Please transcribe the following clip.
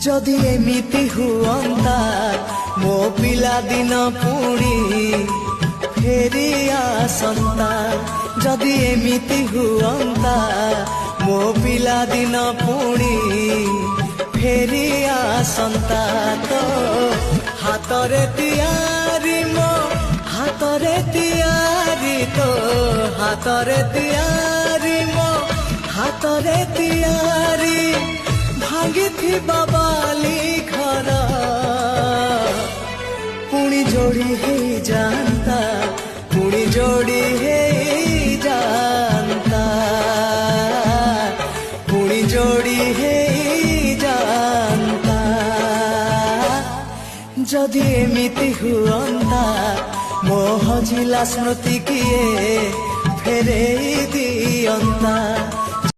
जदि एमिति हुअंता मो पिला दिन पुणी फेरी आसंता जदि एमिति हुअंता मो पिला दिन पुणी फेरी आसंता तो हातरे तियारी मो हातरे तियारी तो हातरे तियारी मो हातरे तियारी भांगी थी बाबाली घर पुणी जोड़ी है जानता पुणी जोड़ी है जानता पुणी जोड़ी है जानता जदि एमिति हुअंता मो हजिला स्मृति किए फेरे दियंता।